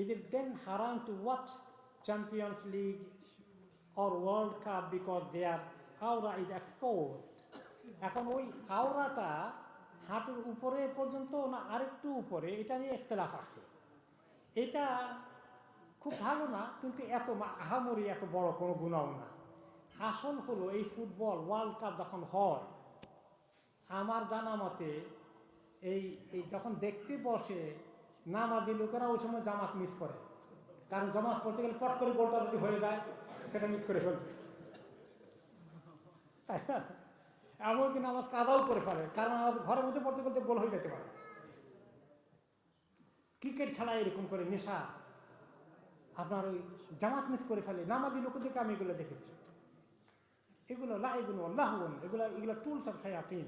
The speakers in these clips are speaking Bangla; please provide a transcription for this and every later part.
is it then haram to watch Champions League or World Cup because their aura is exposed? এখন ওই আওরাটা হাঁটুর উপরে পর্যন্ত না আরেকটু উপরে, এটা নিয়ে ইখতিলাফ আছে। এটা খুব ভালো না, কিন্তু এত আহামরি এত বড় কোনো গুণাও না। আসল হলো এই ফুটবল ওয়ার্ল্ড কাপ যখন হয়, আমার জানা মতে এই এই যখন দেখতে বসে নামাজি লোকেরা ওই সময় জামাত মিস করে, কারণ জামাত পড়তে গেলে পট করে গোলটা যদি হয়ে যায় সেটা মিস করে ফেলবে, তাই না? এমনকি নামাজ কাজাও করে ফেলে, কারণ নামাজ ঘরের মধ্যে পড়তে করতে গোল হয়ে যেতে পারে। ক্রিকেট খেলায় এরকম করে নেশা, আপনার ওই জামাত মিস করে ফেলে নামাজি লোকদেরকে আমি এগুলো দেখেছি। এগুলো লাইবুন আল্লাহন, এগুলো টুলস অফ শায়াতিন।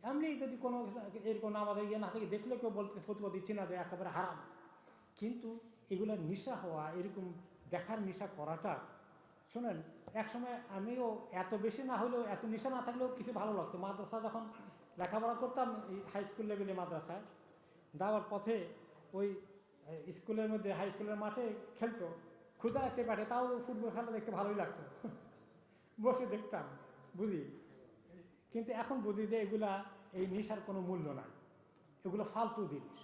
এমনি যদি কোনো এরকম আমাদের ইয়ে না থেকে দেখলে কেউ বলতে ফতুয়া দিচ্ছি না যে একেবারে হারাম, কিন্তু এগুলোর নেশা হওয়া, এরকম দেখার নেশা করাটা, শোনেন একসময় আমিও এত বেশি না হলেও এত নেশা না থাকলেও কিছু ভালো লাগতো। মাদ্রাসা যখন লেখাপড়া করতাম, এই হাই স্কুল লেভেলে মাদ্রাসায় যাওয়ার পথে ওই স্কুলের মধ্যে হাই স্কুলের মাঠে খেলতো, ক্ষুধা লাগছে পেটে, তাও ফুটবল খেলা দেখতে ভালোই লাগতো, বসে দেখতাম, বুঝি। কিন্তু এখন বুঝি যে এগুলা এই নেশার কোনো মূল্য নাই, এগুলো ফালতু জিনিস।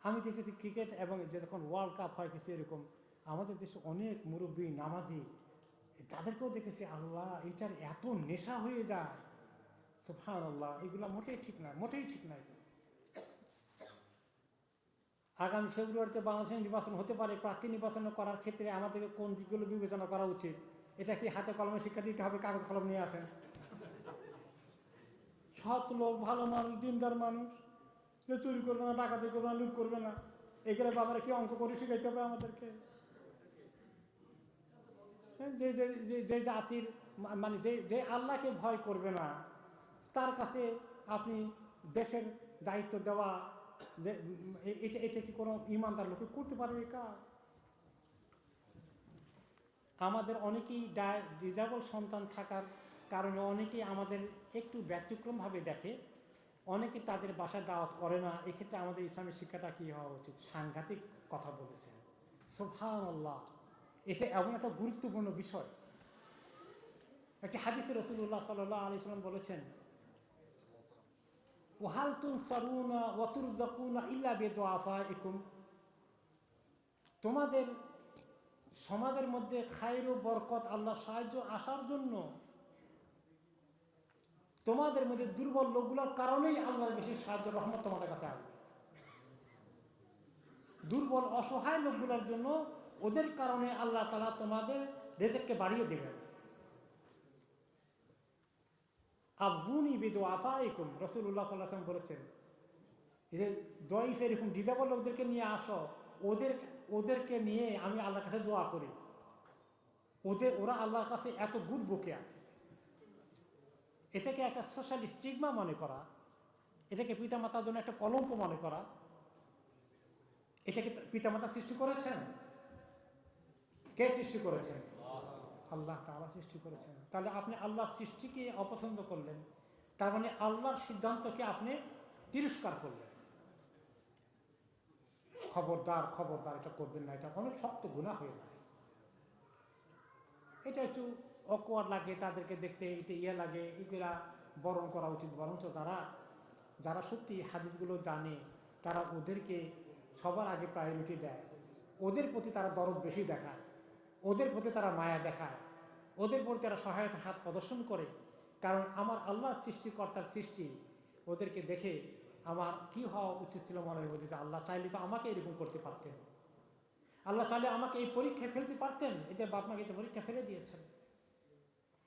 আমি দেখেছি ক্রিকেট এবং যে যখন ওয়ার্ল্ড কাপ হয় কিছু এরকম, আমাদের দেশে অনেক মুরব্বী নামাজি তাদেরকেও দেখেছি, আল্লাহ এটার এত নেশা হয়ে যায়, সুবহানাল্লাহ। এগুলো মোটেই ঠিক না, মোটেই ঠিক নাই। আগামী ফেব্রুয়ারিতে বাংলাদেশের নির্বাচন হতে পারে, প্রার্থী নির্বাচন করার ক্ষেত্রে আমাদেরকে কোন দিকগুলো বিবেচনা করা উচিত? এটা কি হাতে কলমে শিক্ষা দিতে হবে, কাগজ কলম নিয়ে আসেন? সৎ লোক, ভালো মানুষ, দিনদার মানুষ, যে চুরি করবে না, ডাকাতি করবে না, লুট করবে না, এগুলো বাবারা কি অঙ্ক করে শিখাইতে হবে আমাদেরকে? যে যে যে জাতির মানে যে আল্লাহকে ভয় করবে না, তার কাছে আপনি দেশের দায়িত্ব দেওয়া, যে এটা কি কোনো ইমানদার লোকে করতে পারে এই কাজ? আমাদের অনেকেই ডিজেবল সন্তান থাকার কারণে অনেকেই আমাদের একটু ব্যতিক্রমভাবে দেখে, অনেকে তাদের বাসায় দাওয়াত করে না। এক্ষেত্রে আমাদের ইসলামের শিক্ষাটা কী হওয়া উচিত? সাংঘাতিক কথা বলেছেন, সুবহানাল্লাহ। এটা এমন একটা গুরুত্বপূর্ণ বিষয়। একটি হাদিসে রাসূলুল্লাহ সাল্লাল্লাহু আলাইহি ওয়াসাল্লাম বলেছেন, ওয়াহাল তুনসারুনা ওয়া তুরযাকুনা ইল্লা বিদুআফাইকুম, তোমাদের সমাজের মধ্যে খায়র ও বরকত, আল্লাহ সাহায্য আসার জন্য তোমাদের মধ্যে দুর্বল লোকগুলোর কারণেই আল্লাহর বেশি সাহায্য রহমত তোমাদের কাছে আসবে। দুর্বল অসহায় লোকগুলোর জন্য, ওদের কারণে আল্লাহ তাআলা তোমাদের রিজিককে বাড়িয়ে দেবেন। আবুনি বিদুআফাইকুম, রাসূলুল্লাহ সাল্লাল্লাহু আলাইহি ওয়াসাল্লাম বলেছেন, যে দয়ীফ এরকম ডিজেবল লোকদেরকে নিয়ে আসো, ওদেরকে নিয়ে আমি আল্লাহর কাছে দোয়া করি, ওরা আল্লাহর কাছে এত গুড বুকে আছে। এটাকে একটা সোশ্যাল স্টিগমা মনে করা, এটাকে পিতামাতার জন্য একটা কলঙ্ক মনে করা, এটাকে পিতামাতা সৃষ্টি করেছেন? কে সৃষ্টি করেছেন? আল্লাহ তাআলা সৃষ্টি করেছেন। তাহলে আপনি আল্লাহর সৃষ্টিকে অপছন্দ করলেন, তার মানে আল্লাহর সিদ্ধান্তকে আপনি তিরস্কার করলেন। খবরদার, খবরদার, এটা করবেন না, এটা অনেক শক্ত গুনাহ হয়ে যায়। এটা একটু অকওয়ার্ড লাগে, তাদেরকে দেখতে এটা ইয়ে লাগে, এগুলা বরণ করা উচিত। বরঞ্চ যারা সত্যি হাদিসগুলো জানে, তারা ওদেরকে সবার আগে প্রায়োরিটি দেয়, ওদের প্রতি তারা দরদ বেশি দেখায়, ওদের প্রতি তারা মায়া দেখায়, ওদের প্রতি তারা সহায়তার হাত প্রদর্শন করে। কারণ আমার আল্লাহ সৃষ্টিকর্তার সৃষ্টি, ওদেরকে দেখে আমার কি হওয়া উচিত ছিল মনের মধ্যে, যে আল্লাহ চাইলে তো আমাকে এরকম করতে পারতেন, আল্লাহ চাইলে আমাকে এই পরীক্ষায় ফেলতে পারতেন, এটা বাপ মাকে যে পরীক্ষা ফেলে দিয়েছেন।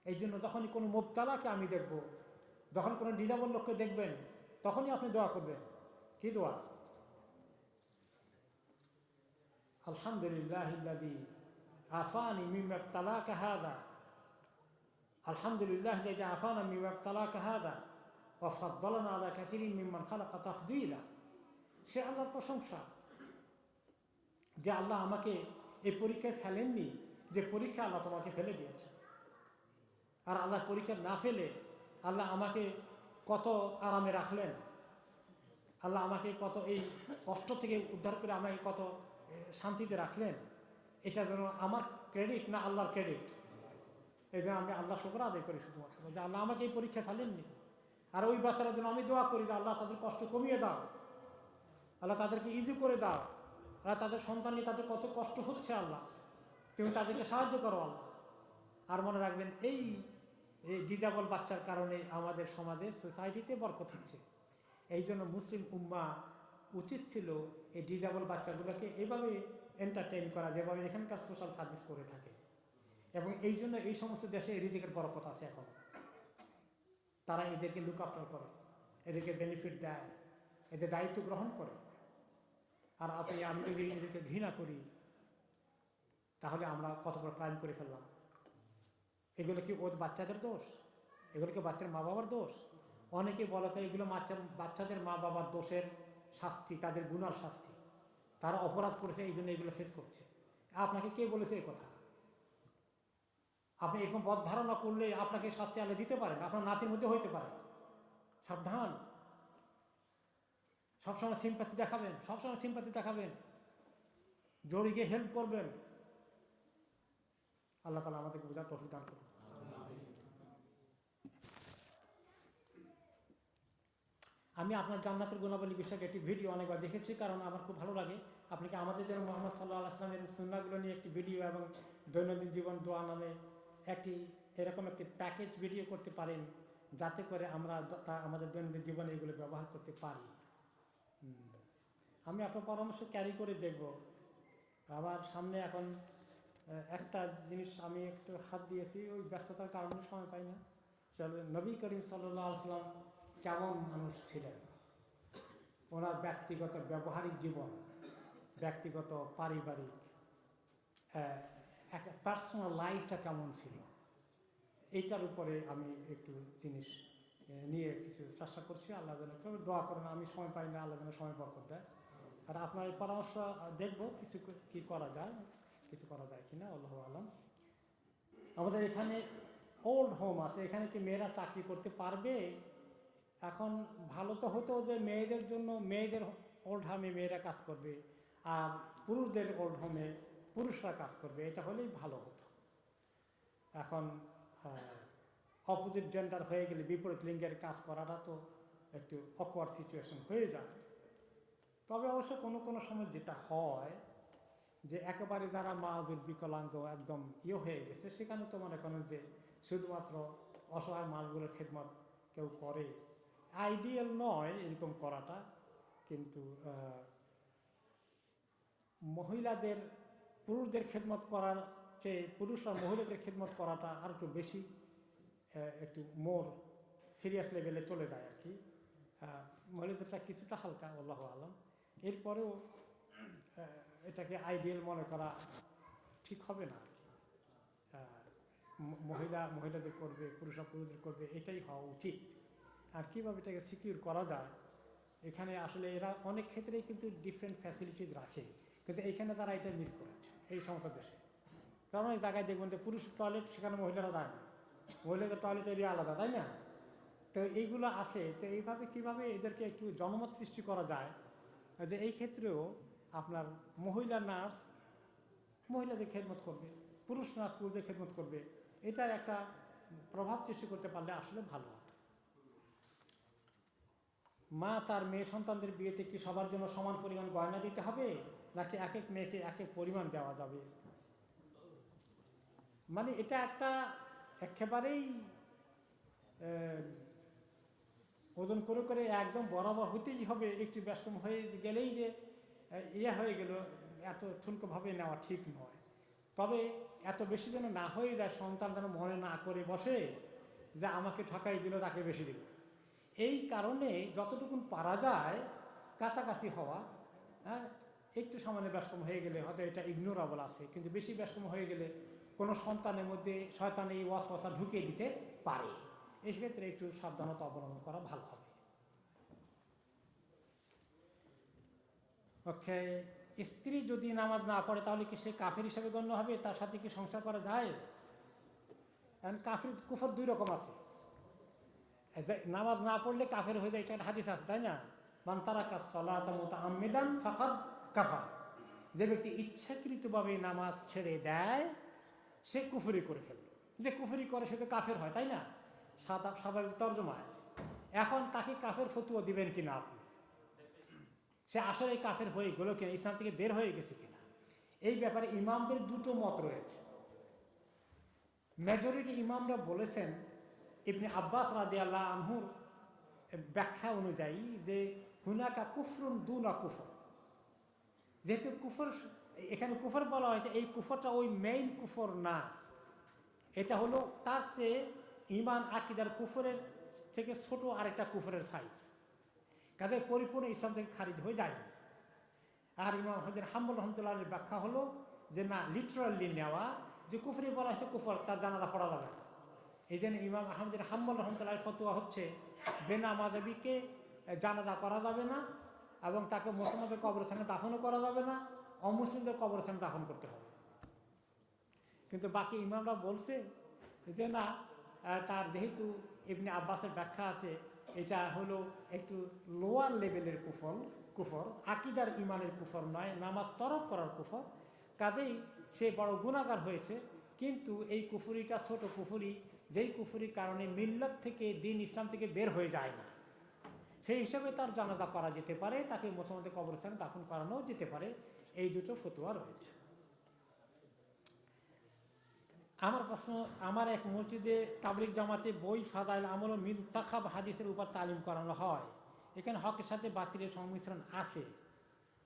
এই জন্য যখনই কোনো মুবতালাকে আমি দেখব, যখন কোনো ডিজেবল লোককে দেখবেন, তখনই আপনি দোয়া করবেন। কি দোয়া? আলহামদুলিল্লাহিল্লাযী আফানি মিম্মা ইবতালাকা হাযা, আলহামদুলিল্লাহিল্লাযী আফানা মিম্মা ইবতালাকা হাযা ওয়া ফাদ্দালানা আলা কাসীরিন মিম্মান খালাকা তাফদীলা। সে আল্লাহর প্রশংসা যে আল্লাহ আমাকে এই পরীক্ষায় ফেলেননি, যে পরীক্ষা আল্লাহ তোমাকে ফেলে দিয়েছে। আর আল্লাহ পরীক্ষা না ফেলে আল্লাহ আমাকে কত আরামে রাখলেন, আল্লাহ আমাকে কত এই কষ্ট থেকে উদ্ধার করে আমাকে কত শান্তিতে রাখলেন, এটা যেন আমার ক্রেডিট না আল্লাহর ক্রেডিট। এই জন্য আমি আল্লাহ শুকর আদায় করি শুধুমাত্র যে আল্লাহ আমাকে এই পরীক্ষা ফেলেননি। আর ওই বাচ্চারা জন্য আমি দোয়া করি যে আল্লাহ তাদের কষ্ট কমিয়ে দাও, আল্লাহ তাদেরকে ইজি করে দাও, আল্লাহ তাদের সন্তান নিয়ে তাদের কত কষ্ট হচ্ছে, আল্লাহ তুমি তাদেরকে সাহায্য করো আল্লাহ। আর মনে রাখবেন এই ডিজেবল বাচ্চার কারণে আমাদের সমাজে সোসাইটিতে বরকত হচ্ছে। এই জন্য মুসলিম উম্মা উচিত ছিল এই ডিজেবল বাচ্চাগুলোকে এভাবে এন্টারটেইন করা যেভাবে এখানকার সোশ্যাল সার্ভিস করে থাকে। এবং এই জন্য এই সমস্ত দেশে রিজিকের বরকত আছে। এখন তারা এদেরকে লুক আফটার করে, এদেরকে বেনিফিট দেয়, এদের দায়িত্ব গ্রহণ করে। আর আমি যদি এদেরকে ঘৃণা করি তাহলে আমরা কত বড় ক্রাইম করে ফেললাম। এগুলো কি ওর বাচ্চাদের দোষ? এগুলো কি বাচ্চার মা বাবার দোষ? অনেকে বলে তো এগুলো বাচ্চাদের মা বাবার দোষের শাস্তি, তাদের গুনার শাস্তি। তারা অপরাধ করেছে এই জন্য এগুলো ফেস করছে। আপনাকে কে বলেছে এই কথা? আপনি এরকম বদ ধারণা করলে আপনাকে শাস্তি আল্লাহ দিতে পারেন, আপনার নাতির মধ্যে হইতে পারে। সাবধান, সবসময় সিম্পাথি দেখাবেন, সবসময় সিম্পাথি দেখাবেন, জড়িয়ে হেল্প করবেন। আল্লাহ তাআলা আমাদেরকে বোঝার তৌফিক দান করুন। আমি আপনার জান্নাতের গুণাবলী বিষয়ক একটি ভিডিও অনেকবার দেখেছি, কারণ আমার খুব ভালো লাগে। আপনি কি আমাদের জন্য মুহাম্মদ সাল্লাল্লাহু আলাইহি ওয়াসাল্লামের সুন্নাহগুলো নিয়ে একটি ভিডিও এবং দৈনন্দিন জীবন দোয়া নামে এরকম একটি প্যাকেজ ভিডিও করতে পারেন, যাতে করে আমরা আমাদের দৈনন্দিন জীবনে এগুলো ব্যবহার করতে পারি। আমি আপনার পরামর্শ ক্যারি করে দেখব। আমার সামনে এখন একটা জিনিস আমি একটু হাত দিয়েছি, ওই ব্যস্ততার কারণে সময় পাই না। চলো, নবী করিম সাল্লাল্লাহু আলাইহি ওয়াসাল্লাম কেমন মানুষ ছিলেন, ওনার ব্যক্তিগত ব্যবহারিক জীবন, ব্যক্তিগত পারিবারিক একটা পার্সোনাল লাইফটা কেমন ছিল, এইটার উপরে আমি একটু জিনিস নিয়ে কিছু চেষ্টা করছি। আল্লাহ যেন দোয়া করেন, আমি সময় পাই না, আল্লাহ যেন সময় বরকত দেয়। আর আপনার এই পরামর্শ দেখবো কিছু কি করা যায়, কিছু করা যায় কিনা, আল্লাহু আলাম। আমাদের এখানে ওল্ড হোম আছে, এখানে কি মেয়েরা চাকরি করতে পারবে? এখন ভালো তো হতো যে মেয়েদের জন্য মেয়েদের ওল্ড হোমে মেয়েরা কাজ করবে, আর পুরুষদের ওল্ড হোমে পুরুষরা কাজ করবে, এটা হলেই ভালো হতো। এখন অপোজিট জেন্ডার হয়ে গেলে, বিপরীত লিঙ্গের কাজ করাটা তো একটু অকওয়ার্ড সিচুয়েশন হয়ে যায়। তবে অবশ্য কোনো কোনো সময় যেটা হয় যে একেবারে যারা মাদুর বিকলাঙ্গ একদম হয়ে গেছে, সেখানে তো মনে করেন যে শুধুমাত্র অসহায় মানুষগুলোর খেদমত কেউ করে। আইডিয়াল নয় এরকম করাটা, কিন্তু মহিলাদের পুরুষদের খেদমত করার চেয়ে পুরুষরা মহিলাদের খেদমত করাটা আর একটু বেশি, একটু মোর সিরিয়াস লেভেলে চলে যায় আর কি। মহিলাদেরটা কিছুটা হালকা, আল্লাহু আলাম। এরপরেও এটাকে আইডিয়াল মনে করা ঠিক হবে না আর কি। মহিলাদের করবে, পুরুষরা পুরুষদের করবে, এটাই হওয়া উচিত। আর কীভাবে এটাকে সিকিউর করা যায়, এখানে আসলে এরা অনেক ক্ষেত্রেই কিন্তু ডিফারেন্ট ফ্যাসিলিটিস রাখে, কিন্তু এইখানে তারা এটা মিস করেছে এই সমস্ত দেশে। তার অনেক জায়গায় দেখবেন যে পুরুষ টয়লেট, সেখানে মহিলারা যায় না, মহিলাদের টয়লেট এরিয়া আলাদা, তাই না? তো এইগুলো আছে। তো এইভাবে কীভাবে এদেরকে একটু জনমত সৃষ্টি করা যায় যে এই ক্ষেত্রেও আপনার মহিলা নার্স মহিলাদের খেদমত করবে, পুরুষ নার্স পুরুষদের খেদমত করবে, এটার একটা প্রভাব সৃষ্টি করতে পারলে আসলে ভালো হতো। মা তার মেয়ে সন্তানদের বিয়েতে কি সবার জন্য সমান পরিমাণ গয়না দিতে হবে, নাকি এক এক মেয়েকে এক এক পরিমাণ দেওয়া যাবে? মানে এটা একটা একেবারেই ওজন করে করে একদম বরাবর হতেই হবে, একটু ব্যস্তম হয়ে গেলেই যে হয়ে গেল, এত ঠুনকোভাবে নেওয়া ঠিক নয়। তবে এত বেশি যেন না হয়ে যায়, সন্তান যেন মনে না করে বসে যে আমাকে ঠকাই দিল, তাকে বেশি দিল। এই কারণে যতটুকুন পারা যায় কাছাকাছি হওয়া। একটু সামান্য ব্যস্তম হয়ে গেলে হয়তো এটা ইগনোরেবল আছে, কিন্তু বেশি ব্যস্তম হয়ে গেলে কোনো সন্তানের মধ্যে শয়তান এই ওয়াসওয়াসা ঢুকিয়ে দিতে পারে। এই ক্ষেত্রে একটু সাবধানতা অবলম্বন করা ভালো হবে। ওকে, স্ত্রী যদি নামাজ না পড়ে তাহলে কি সে কাফের হিসাবে গণ্য হবে? তার সাথে কি সংসার করা যায়? কাফের কুফর দুই রকম আছে। নামাজ না পড়লে কাফের হয়ে যায়, এটা একটা হাদিস আছে, তাই না? মান তারাকা সলাতা মুতাআম্মিদান ফাকাদ কাফার, যে ব্যক্তি ইচ্ছাকৃতভাবে নামাজ ছেড়ে দেয় সে কুফরি করে ফেলল। যে কুফরি করে সে তো কাফের হয়, তাই না? স্বাভাবিক তর্জমায়। এখন তাকে কাফের ফতুয়া দিবেন কিনা আপনি? সে আসলে কাফের হয়ে গেল কিনা, ইসলাম থেকে বের হয়ে গেছে কিনা, এই ব্যাপারে ইমামদের দুটো মত রয়েছে। মেজরিটি ইমামরা বলেছেন ইবনে আব্বাস রাদিয়াল্লাহু আনহুর ব্যাখ্যা অনুযায়ী যে হুনাকা কুফরুন দুনা কুফর, যেহেতু কুফর এখানে কুফর বলা হয়েছে, এই কুফরটা ওই মেইন কুফর না, এটা হলো তার চেয়ে ইমান আকিদার কুফরের থেকে ছোট আরেকটা কুফরের সাইজ, কাজে পরিপূর্ণ ইসলাম থেকে খারিজ হয়ে যায়নি। আর ইমাম আহমদ হাম্বল রহমতুল্লাহের ব্যাখ্যা হলো যে না, লিটারালি নেওয়া, যে কুফরি বলা হয়েছে কুফর, তার জানাজা পড়া যাবে না। এই জন্য ইমাম আহমদের হাম্বল রহমতুল্লাহের ফতোয়া হচ্ছে বেনামাযাবিকে জানাজা করা যাবে না, এবং তাকে মুসলমানদের কবরস্থানে দাফনও করা যাবে না, অমুসলিমদের কবরস্থানে দাফন করতে হবে। কিন্তু বাকি ইমামরা বলছে যে না, তার যেহেতু ইবনে আব্বাসের ব্যাখ্যা আছে, এটা হলো একটু লোয়ার লেভেলের কুফর, আকিদার ইমানের কুফর নয়, নামাজ তরক করার কুফর, কাজেই সে বড় গুনাহগার হয়েছে। কিন্তু এই কুফরিটা ছোট কুফরি, যেই কুফরির কারণে মিল্লাত থেকে, দিন ইসলাম থেকে বের হয়ে যায় না, সেই হিসাবে তার জানাজা করা যেতে পারে, তাকে মুসলমানদের কবরস্থানে দাফন করানো যেতে পারে। এই দুটো ফতোয়া রয়েছে। আমার প্রশ্ন, আমার এক মসজিদে তাবলিগ জামাতে বই ফাজাইল আমল ও মিনতাখাব হাদিসের উপর তালিম করানো হয়। এখানে হকের সাথে বাতিলের সংমিশ্রণ আছে,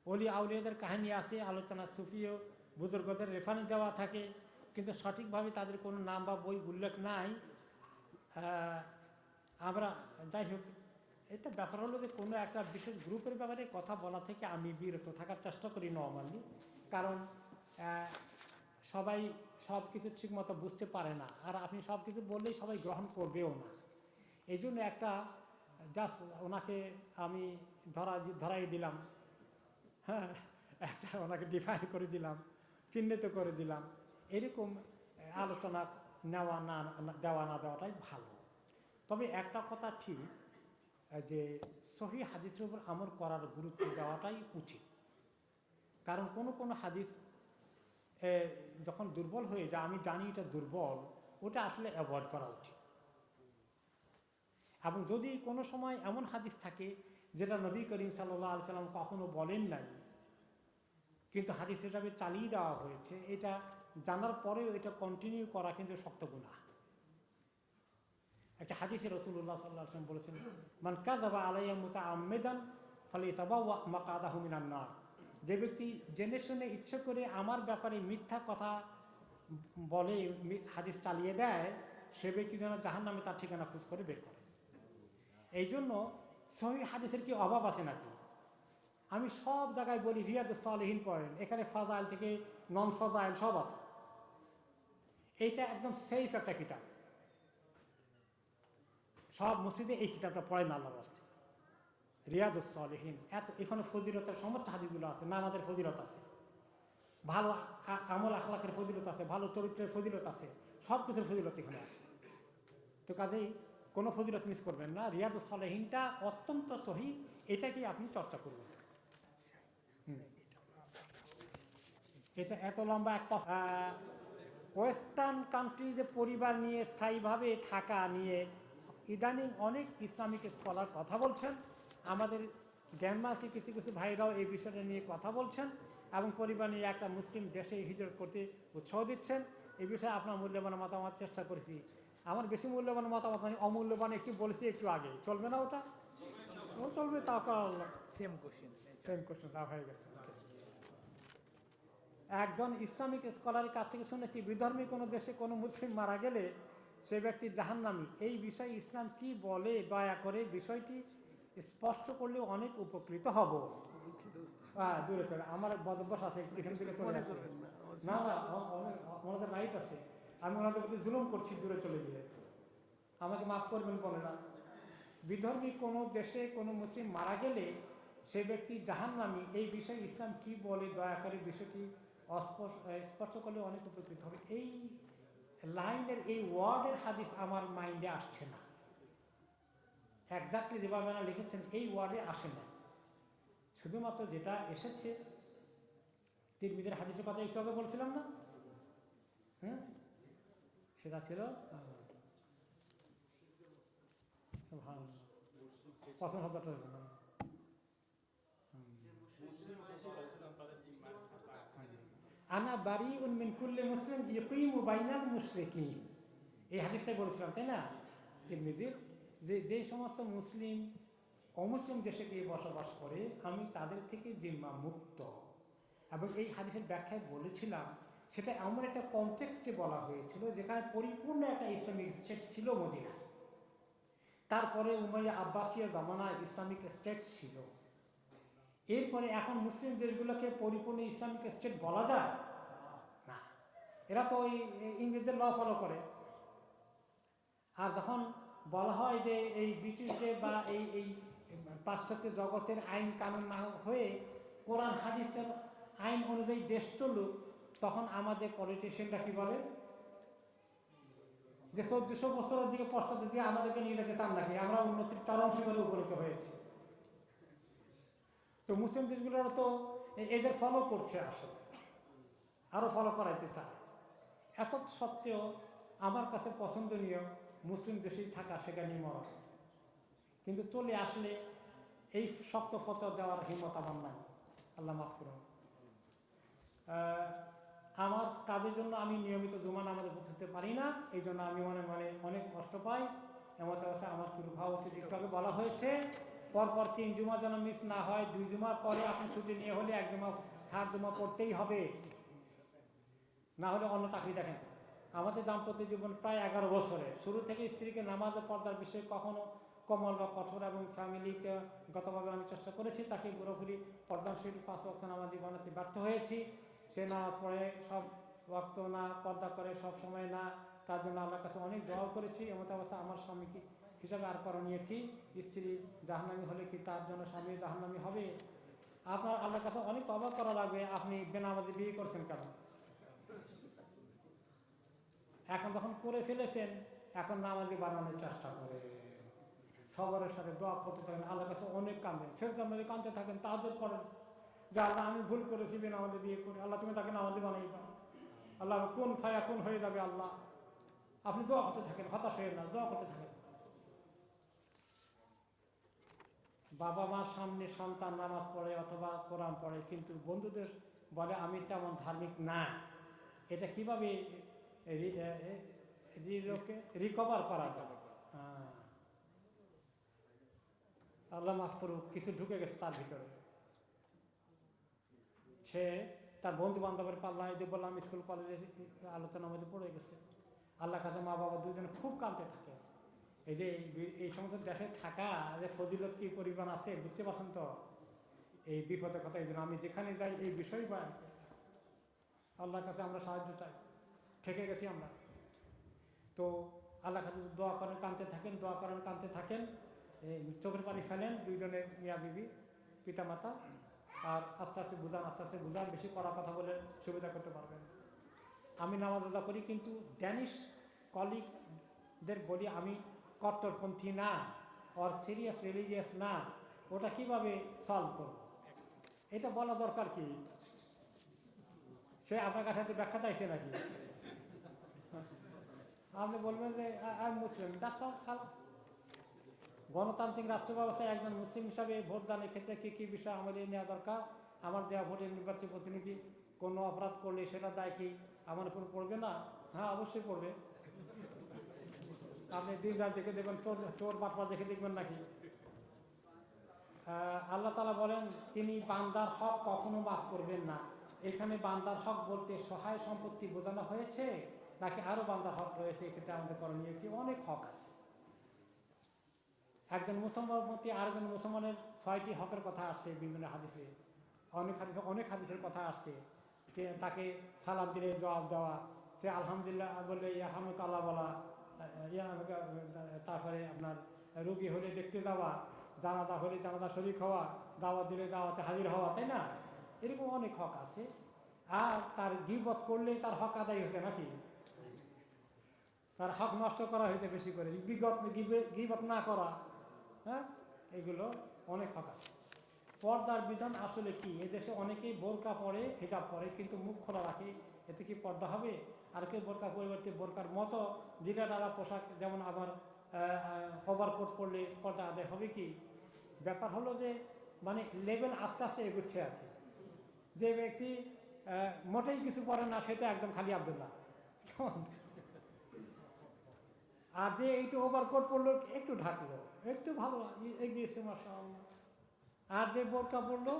ওলি আউলিয়াদের কাহিনী আছে, আলোচনা সুফি ও বুজুর্গদের রেফারেন্স দেওয়া থাকে, কিন্তু সঠিকভাবে তাদের কোনো নাম বা বই উল্লেখ নাই। আমরা যাই হোক, এটা ব্যাপার হলো যে কোনো একটা বিশেষ গ্রুপের ব্যাপারে কথা বলা থেকে আমি বিরত থাকার চেষ্টা করি নরমালি, কারণ সবাই সব কিছু ঠিকমতো বুঝতে পারে না, আর আপনি সব কিছু বললেই সবাই গ্রহণ করবেও না। এই জন্য একটা জাস্ট ওনাকে আমি ধরাই দিলাম, হ্যাঁ, একটা ওনাকে ডিফাইন করে দিলাম, চিহ্নিত করে দিলাম, এরকম আলোচনা দেওয়া না দেওয়াটাই ভালো। তবে একটা কথা ঠিক যে সহিহ হাদিসের উপর আমল করার গুরুত্ব দেওয়াটাই উচিত, কারণ কোনো হাদিস যখন দুর্বল হয়ে যায়, আমি জানি এটা দুর্বল, ওটা আসলে অ্যাভয়েড করা উচিত। এবং যদি কোনো সময় এমন হাদিস থাকে যেটা নবী করিম সাল্লাল্লাহু আলাইহি সাল্লাম কখনো বলেন নাই, কিন্তু হাদিস হিসাবে চালিয়ে দেওয়া হয়েছে, এটা জানার পরেও এটা কন্টিনিউ করা কিন্তু শক্ত গুনাহ। একটা হাদিসে রাসূলুল্লাহ সাল্লাল্লাহু আলাইহি ওয়াসাল্লাম বলেছেন, মান কাযাবা আলাইয়া মুতাআম্মিদান ফালিয়াতাবাওয়া মাকআদাহু মিনান নার, যে ব্যক্তি জেনে শুনে ইচ্ছে করে আমার ব্যাপারে মিথ্যা কথা বলে, হাদিস চালিয়ে দেয়, সে ব্যক্তি যেন জাহান্নামে তার ঠিকানা খোঁজ করে বের করে। এই জন্য সহিহ হাদিসের কি অভাব আছে নাকি? আমি সব জায়গায় বলি রিয়াদুস সালেহিন পড়েন, এখানে ফাজাইল থেকে নন ফাজাইল সব আছে। এইটা একদম সেফ একটা কিতাব, সব মসজিদে এই কিতাবটা পড়েন আল্লাহর রাস্তায়। রিয়াদুস সালেহিন, এখানে ফজিলতের সমস্ত হাদিসগুলো আছে, নামাজের ফজিলত আছে, ভালো আমল আখলাকের ফজিলত আছে, ভালো চরিত্রের ফজিলত আছে, সব কিছুর ফজিলত এখানে আছে। তো কাজেই কোনো ফজিলত মিস করবেন না, রিয়াদুস সালেহিনটা অত্যন্ত সহিহ, এটাকেই আপনি চর্চা করবেন। এটা এত লম্বা এক ওয়েস্টার্ন কান্ট্রিজে পরিবার নিয়ে স্থায়ীভাবে থাকা নিয়ে ইদানিং অনেক ইসলামিক স্কলার কথা বলছেন, আমাদের ডেনমার্কে কিছু ভাইরাও এই বিষয়টা নিয়ে কথা বলছেন, এবং পরিবার নিয়ে একটা মুসলিম দেশে হিজরত করতে উৎসাহ দিচ্ছেন। এই বিষয়ে আপনার মূল্যবান মতামত চেষ্টা করেছি। আমার বেশি মূল্যবান মতামত মানে অমূল্যবান একটু বলেছি একটু আগে, চলবে না ওটা? ও চলবে, তা সেম কোশ্চেন তা হয়ে গেছে। একজন ইসলামিক স্কলারের কাছ থেকে শুনেছি, বিধর্মী কোনো দেশে কোনো মুসলিম মারা গেলে সে ব্যক্তি জাহান্নামী। এই বিষয়ে ইসলাম কি বলে, দয়া করে বিষয়টি স্পষ্ট করলে অনেক উপকৃত হব। হ্যাঁ, দূরে চলে, আমার বদভ্যাস আছে, পিছন দিকে চলে আসে। না না, ওনাদের রাইট আছে, আমি ওনাদের প্রতি জুলুম করছি দূরে চলে গিয়ে, আমাকে মাফ করবেন বলে না। বিধর্মী কোনো দেশে কোনো মুসলিম মারা গেলে সে ব্যক্তি জাহান্নামী, এই বিষয়ে ইসলাম কি বলে, দয়া করে বিষয়টি স্পষ্ট করলে অনেক উপকৃত হবে। এই লাইনের এই ওয়ার্ডের হাদিস আমার মাইন্ডে আসছে না, একজাক্টলি যেভাবে না লিখেছেন এই ওয়ার্ডে আসে না। শুধুমাত্র যেটা এসেছে তিরমিজির হাদিসের কথা একটু আগে বলছিলাম না, হ্যাঁ, সেটা ছিল প্রথম শব্দটা আনা বারিউন মিন কুল্লি মুসলিম ইয়ুকিমু বাইনাল মুশরিকিন, এই হাদিসে বলেছিলাম তাই না তিরমিজির, যে সমস্ত মুসলিম অমুসলিম দেশে গিয়ে বসবাস করে আমি তাদের থেকে জিম্মা মুক্ত। এবং এই হাদিসের ব্যাখ্যায় বলেছিলাম সেটা এমন একটা কনটেক্সটে বলা হয়েছিল যেখানে পরিপূর্ণ একটা ইসলামিক স্টেট ছিল মদিনা, তারপরে উমাইয়া আব্বাসিয়া জামানায় ইসলামিক স্টেট ছিল, এরপরে এখন মুসলিম দেশগুলোকে পরিপূর্ণ ইসলামিক স্টেট বলা যায় না, এরা তো ওই ইংরেজদের ল ফলো করে। আর যখন বলা হয় যে এই ব্রিটিশদের বা এই পাশ্চাত্য জগতের আইন কানুন না হয়ে কোরআন হাদিসের আইন অনুযায়ী দেশ চলুক, তখন আমাদের পলিটিশিয়ানরা কি বলে যে 1400 বছরের দিকে পশ্চাতে দিয়ে আমাদেরকে নিয়ে যেতে চান নাকি, আমরা উন্নতির চরম শিখরে উপনীত হয়েছি। তো মুসলিম দেশগুলোরা তো এদের ফলো করছে, আসলে আরও ফলো করাইতে চায়। এত সত্ত্বেও আমার কাছে পছন্দনীয় মুসলিম দেশেই থাকা, সেখানেই মরা, কিন্তু চলে আসলে এই শক্ত ফতোয়া দেওয়ার হিম্মত আমার নাই, আল্লাহ মাফ করুন। আমার কাজের জন্য আমি নিয়মিত জুমা নামাজে পৌঁছতে পারি না, এই জন্য আমি মনে মনে অনেক কষ্ট পাই। এমন অবস্থা আমার কি ভাবা উচিত? একটু আগে বলা হয়েছে পরপর 3 জুমা যেন মিস না হয়, 2 জুমার পরে আপনি ছুটি নিয়ে হলে 1 জুমা 3 জুমা পড়তেই হবে, না হলে অন্য চাকরি দেখেন। আমাদের দাম্পত্য জীবন প্রায় 11 বছরে, শুরু থেকে স্ত্রীকে নামাজ ও পর্দার বিষয়ে কখনো কোমল বা কঠোর এবং ফ্যামিলিকে গতভাবে আমি চেষ্টা করেছি তাকে পুরোপুরি পর্দাশীল 5 ওয়াক্ত নামাজি বানাতে ব্যর্থ হয়েছি। সে নামাজ পড়ে সব ওয়াক্ত না, পর্দা করে সব সময় না, তার জন্য আল্লাহর কাছে অনেক দোয়া করেছি। এমন অবস্থা আমার স্বামী কি হিসাবে আর করণীয় কি? স্ত্রী জাহান্নামী হলে কি তার জন্য স্বামী জাহান্নামী হবে? আপনার আল্লাহর কাছে অনেক তওবা করা লাগবে। আপনি বেনামাজি বিয়ে করছেন কেন? এখন যখন করে ফেলেছেন, এখন নামাজি বানানোর চেষ্টা করে সবরের সাথে দোয়া করতে থাকেন, আল্লাহর কাছে অনেক কাঁদেন, শেষ জামাতে কাঁদতে থাকেন, তাহাজ্জুদ পড়েন যে আল্লাহ আমি ভুল করেছি বেনামাজি বিয়ে করে, আল্লাহ তুমি তাকে নামাজি বানিয়ে দাও, আল্লাহ কোন ছায়া কোন হয়ে যাবে আল্লাহ। আপনি দোয়া করতে থাকেন, হতাশ হয়ে না, দোয়া করতে থাকেন। বাবা মার সামনে সন্তান নামাজ পড়ে অথবা কোরআন পড়ে, কিন্তু বন্ধুদের বলে আমি তেমন ধার্মিক না, এটা কিভাবে রিকভার করা যাবে? আল্লাহ মাফ করুক, কিছু ঢুকে গেছে তার ভিতরে। সে তার বন্ধু বান্ধবের পাল্লায়, যে বললাম স্কুল কলেজের আলোচনার মধ্যে পড়ে গেছে। আল্লাহ কাছে মা বাবা দুজনে খুব কাঁদতে থাকে। এই যে এই সমস্ত দেশে থাকা যে ফজিলত কি পরিমাণ আছে বুঝতে পারছেন তো? এই বিপদের কথা, এই জন্য আমি যেখানে যাই এই বিষয় বা আল্লাহর কাছে আমরা সাহায্য চাই, ঠেকে গেছি আমরা। তো আল্লাহর কাছে দোয়া করেন, কাঁদতে থাকেন, দোয়া করেন, কাঁদতে থাকেন, চোখের পানি ফেলেন দুইজনে, মিয়া বিবি পিতা মাতা, আর আস্তে আস্তে বুঝান, আস্তে আস্তে বুঝান, বেশি কড়া কথা বলে সুবিধা করতে পারবেন। আমি নামাজ রোজা করি, কিন্তু ড্যানিশ কলিগদের বলি আমি কট্টরপন্থী না, ওর সিরিয়াস রিলিজিয়াস না, ওটা কিভাবে সলভ করব, এটা বলা দরকার কি? সে আপনার কাছে ব্যাখ্যা চাইছে নাকি? আপনি বলবেন যে আমি মুসলিম, তার সব খালাস। গণতান্ত্রিক রাষ্ট্র ব্যবস্থায় একজন মুসলিম হিসাবে ভোটদানের ক্ষেত্রে কী কী বিষয় আমাদের নেওয়া দরকার? আমার দেওয়া ভোটের নির্বাচিত প্রতিনিধি কোনো অপরাধ করলে সেটা দায় কি আমার উপর পড়বে না? হ্যাঁ, অবশ্যই পড়বে। আপনি দিন রাত দেখে দেখবেন, চোর বাটপা দেখে দেখবেন নাকি? আল্লাহ তাআলা বলেন তিনি বান্দার হক কখনো মাফ করবেন না। এখানে বান্দার হক বলতে সহায় সম্পত্তি বোঝানো হয়েছে নাকি আরও বান্দার হক রয়েছে? এক্ষেত্রে আমাদের করণীয় কি? অনেক হক আছে। একজন মুসলমানের প্রতি আরেকজন মুসলমানের 6টি হকের কথা আসছে বিভিন্ন হাদিসে, অনেক হাদিসের কথা আসছে। তাকে সালাম দিলে জবাব দেওয়া, সে আলহামদুলিল্লাহ বললে ইয়ারহামুক আল্লাহ বলা, তারপরে আপনার রোগী হলে দেখতে যাওয়া, জানাজা হলে জানাজা শরীক হওয়া, দাওয়াত দিলে দাওয়াতে হাজির হওয়া, তাই না? এরকম অনেক হক আছে। আর তার গীবত করলে তার হক আদায় হয়েছে নাকি? তার হক নষ্ট করা হয়েছে বেশি করে। গীবত না করা, হ্যাঁ, এগুলো অনেক হক আছে। পর্দার বিধান আসলে কি? এদেশে অনেকেই বোরকা পরে, হিজাব পরে, কিন্তু মুখ খোলা রাখে। এতে কি পর্দা হবে? আর কেউ বোরকার পরিবর্তে বোরকার মতো ঢিলাঢালা পোশাক, যেমন আবার ওভারকোট পরলে পর্দা আদায় হবে কি? ব্যাপার হলো যে মানে লেভেল আস্তে আস্তে এগুচ্ছে আর কি। যে ব্যক্তি মোটেই কিছু পরে না, সে তো একদম খালি আব্দুল্লাহ। আর যে একটু ওভারকোট পরলো, একটু ঢাকলো, একটু ভালো এগিয়েছে মাশাআল্লাহ। আর যে বোরকা পরলো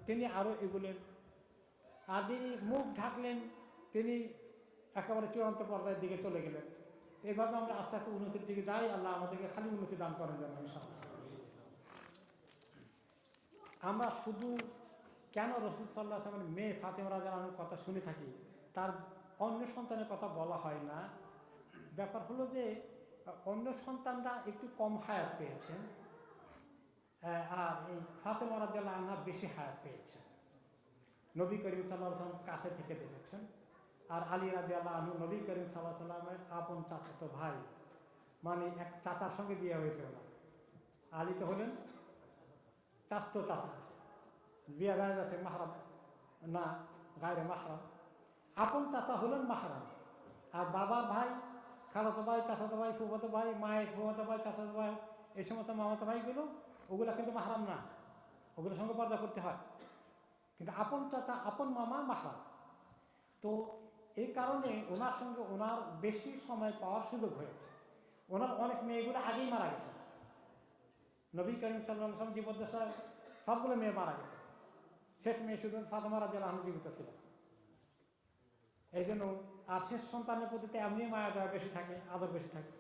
তিনি আরও এগুলেন। আর যিনি মুখ ঢাকলেন তিনি একেবারে চূড়ান্ত পর্যায়ের দিকে চলে গেলেন। এইভাবে আমরা আস্তে আস্তে উন্নতির দিকে যাই। আল্লাহ আমাদেরকে খালি উন্নতি দান করেন যেন ইনশাআল্লাহ। আমরা শুধু কেন রাসূল সাল্লাল্লাহু আলাইহি ওয়াসাল্লামের মেয়ে ফাতেমা রাদিয়াল্লাহু আনহার কথা শুনে থাকি, তার অন্য সন্তানের কথা বলা হয় না? ব্যাপার হলো যে অন্য সন্তানরা একটু কম হায়াত পেয়েছেন, আর এই ফাতেমা রাদিয়াল্লাহু আনহা বেশি হায়াত পেয়েছেন। নবী করিম সাল্লাল্লাহু আলাইহি ওয়াসাল্লাম কাছে থেকে দেখেছেন। আর আলী রাদিয়াল্লাহু আনহু নবী করিম সাল্লাল্লাহু আলাইহি ওয়াসাল্লামের আপন চাচাতো ভাই, মানে এক চাচার সঙ্গে বিয়ে হয়েছে ওনার। আলী তো হলেন চাচাতো চাচা, বিয়ে হয়ে গেছে মাহরাম না, গায়রে মাহরাম। আপন চাচা হলেন মাহরাম। আর বাবা ভাই, খালাতো ভাই, চাচাতো ভাই, ফুফাতো ভাই, মায়ের ফুফাতো ভাই, চাচাতো ভাই, এই সমস্ত মামাতো ভাইগুলো, ওগুলো কিন্তু মাহরাম না, ওগুলোর সঙ্গে পর্দা করতে হয়। কিন্তু আপন চাচা, আপন মামা মাহরাম। তো এই কারণে ওনার সঙ্গে ওনার বেশি সময় পাওয়ার সুযোগ হয়েছে। ওনার অনেক মেয়েগুলো আগেই মারা গেছে। নবী করিম সাল্লাল্লাহু আলাইহি ওয়াসাল্লাম জীবদ্দশায় সবগুলো মেয়ে মারা গেছে। শেষ মেয়ে শুধু ফাতেমা রাদিয়াল্লাহু আনহা জীবিত ছিল। এই জন্য আর শেষ সন্তানের প্রতি এমনি মায়া দেওয়া বেশি থাকে, আদর বেশি থাকে।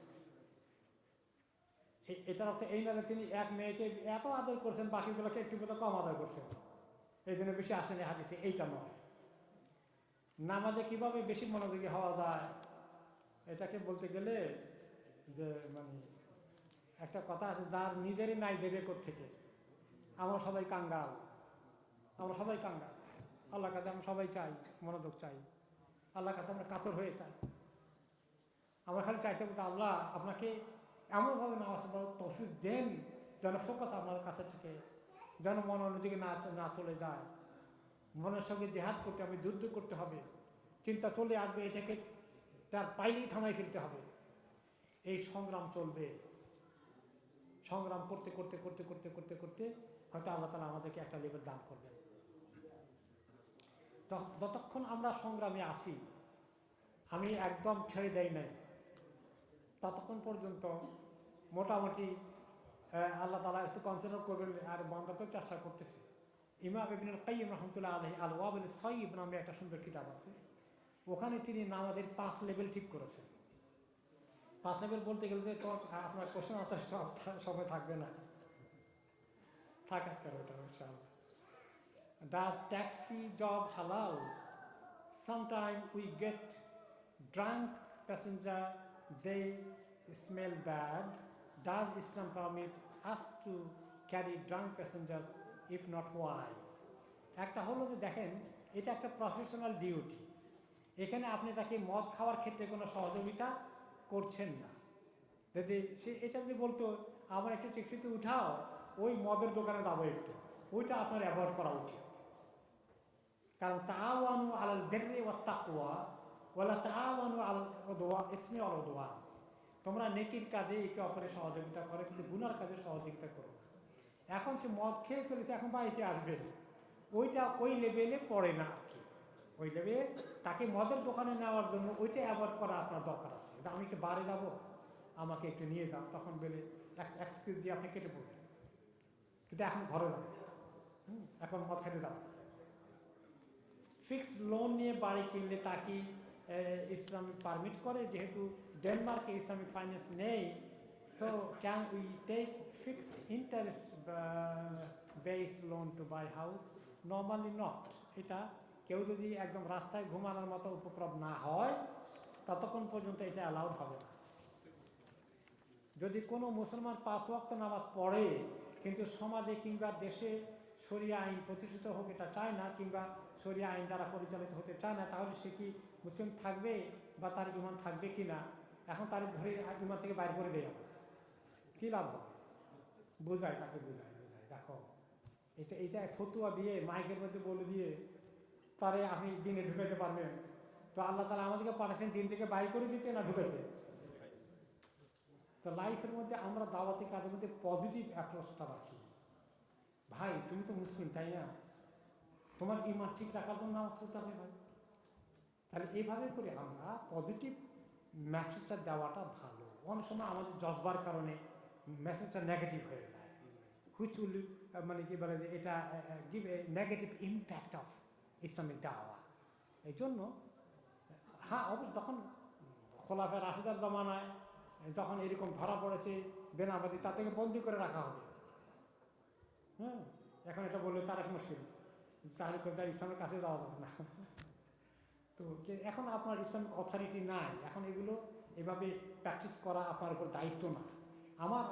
এটার অর্থ এই না যে তিনি এক মেয়েকে এত আদর করছেন, বাকিগুলোকে একটু বোধ কম আদর করছেন, এই জন্য বেশি আসেনি হাদিসে, এইটা নয়। নামাজে কিভাবে বেশি মনোযোগী হওয়া যায়, এটাকে বলতে গেলে যে মানে একটা কথা আছে, যার নিজেরই নাই দেবে কোত্থেকে। আমরা সবাই কাঙ্গাল, আমরা সবাই কাঙ্গাল। আল্লাহর কাছে আমরা সবাই চাই, মনোযোগ চাই। আল্লাহর কাছে আমরা কাতর হয়ে চাই। আমরা খালি চাইতে বলতে, আল্লাহ আপনাকে এমনভাবে নামাজ পড়ার তৌফিক দেন যেন ফোকাস আপনার কাছে থাকে, যেন মন অন্যদিকে না চলে যায়। মনের সঙ্গে জেহাদ করতে হবে, যুদ্ধ করতে হবে, চিন্তা চলে আসবে, এটাকে তার পাইলেই থামাই ফেলতে হবে। এই সংগ্রাম চলবে। সংগ্রাম করতে করতে করতে করতে করতে করতে হয়তো আল্লাহ তাআলা আমাদেরকে একটা লেভেল দান করবেন। যতক্ষণ আমরা সংগ্রামে আসি, আমি একদম ছেড়ে দেই নাই, ততক্ষণ পর্যন্ত মোটামুটি আল্লাহ তাআলা একটু কনসিডার করবেন। আর বান্দা তো চেষ্টা করতেছে। ইমাম ইবনুল কাইয়্যিম রাহমাতুল্লাহ আলাইহি আল ওয়াবিল সাইয়্যিব নামে একটা সুন্দর কিতাব আছে, ওখানে তিনি নামাজের 5 লেভেল ঠিক করেছেন। 5 লেভেল বলতে গেলে যে তো আপনার কোশ্চেন আনসার সময় থাকবে না, থাক আজকের ওটা ইনশাআল্লাহ। Does taxi job halal? Sometimes we get drunk passenger, they smell bad. Does Islam permit us to carry drunk passengers? If not, why? একটা হলো যে দেখেন, এটা একটা প্রফেশনাল ডিউটি। এখানে আপনি তাকে মদ খাওয়ার ক্ষেত্রে কোনো সহযোগিতা করছেন না। যদি সে এটা যদি বলতো আমার একটু ট্যাক্সিতে উঠাও, ওই মদের দোকানে যাবো একটু, ওইটা আপনার অ্যাভয়েড করা উচিত। কারণ তাআওয়ানু আলাল বিররি ওয়াত তাকওয়া ওয়ালা তাআওয়ানু আলাল ইসমি ওয়াল উদওয়ান। তোমরা নেকির কাজে একে অপরের সহযোগিতা করো, কিন্তু গুনার কাজে সহযোগিতা করো না। এখন সে মদ খেয়ে ফেলেছে, এখন বাড়িতে আসবে, ওইটা ওই লেভেলে পড়ে না আর কি। ওই লেভেলে তাকে মদের দোকানে নেওয়ার জন্য ওইটা অ্যাভয়েড করা আপনার দরকার আছে। যে আমি কি বারে যাব, আমাকে একটু নিয়ে যাও, তখন বেলে এক্সকিউজ দিয়ে আপনি কেটে পড়বেন। কিন্তু এখন ঘরে যাবে, এখন মদ খেতে যাবে। ফিক্সড লোন নিয়ে বাড়ি কিনলে তাকে ইসলাম পারমিট করে, যেহেতু ডেনমার্কে ইসলামিক ফাইন্যান্স নেই। So can we take fixed interest based loan to buy house? Normally not. এটা কেউ যদি একদম রাস্তায় ঘুমানোর মতো উপক্রম না হয়, ততক্ষণ পর্যন্ত এটা অ্যালাউড হবে না। যদি কোনো মুসলমান 5 ওয়াক্ত নামাজ পড়ে, কিন্তু সমাজে কিংবা দেশে শরিয়া আইন প্রতিষ্ঠিত হোক এটা চায় না, কিংবা শরিয়া আইন দ্বারা পরিচালিত হতে চায় না, তাহলে সে কি মুসলিম থাকবে বা তার ঈমান থাকবে কি না? এখন তার ধরে ঈমান থেকে বাইর করে দেওয়া, কী লাভ হবে? বোঝায়, তাকে বোঝায়, দেখো এইটা ফতুয়া দিয়ে মাইকের মধ্যে বলে দিয়ে তারে আপনি দিনে ঢুকাইতে পারবেন? তো আল্লাহ তাআলা আমাদেরকে পাঠাচ্ছেন দিন থেকে বাইর করে দিতে না ঢুকাইতে? তো লাইফের মধ্যে আমরা দাওয়াতি কাজের মধ্যে পজিটিভ অ্যাপ্রোচটা রাখি। ভাই তুমি তো মুসলিম, তাই না? তোমার ঈমান ঠিক রাখার জন্য নামাজ পড়তে হবে ভাই। তাহলে এইভাবে করে আমরা পজিটিভ মেসেজটা দেওয়াটা ভালো। অনেক সময় আমাদের জজবার কারণে মেসেজটা নেগেটিভ হয়ে যায়, হুইচ উইল মানে কি বলে যে এটা give a negative impact of Islamic দাওয়া। এই জন্য হ্যাঁ, যখন খোলাফে রাশিদার জমানায় যখন এরকম ধরা পড়েছে বেনাবাদি, তাদেরকে বন্দি করে রাখা হবে। হ্যাঁ, এখন এটা বললে তার এক মুশকিল, তাহলে কোথায় ইসলামের কাছে যাওয়া যাবে না। তো এখন আপনার ইসলামিক অথরিটি নাই, এখন এগুলো এভাবে প্র্যাকটিস করা আপনার উপর দায়িত্ব না।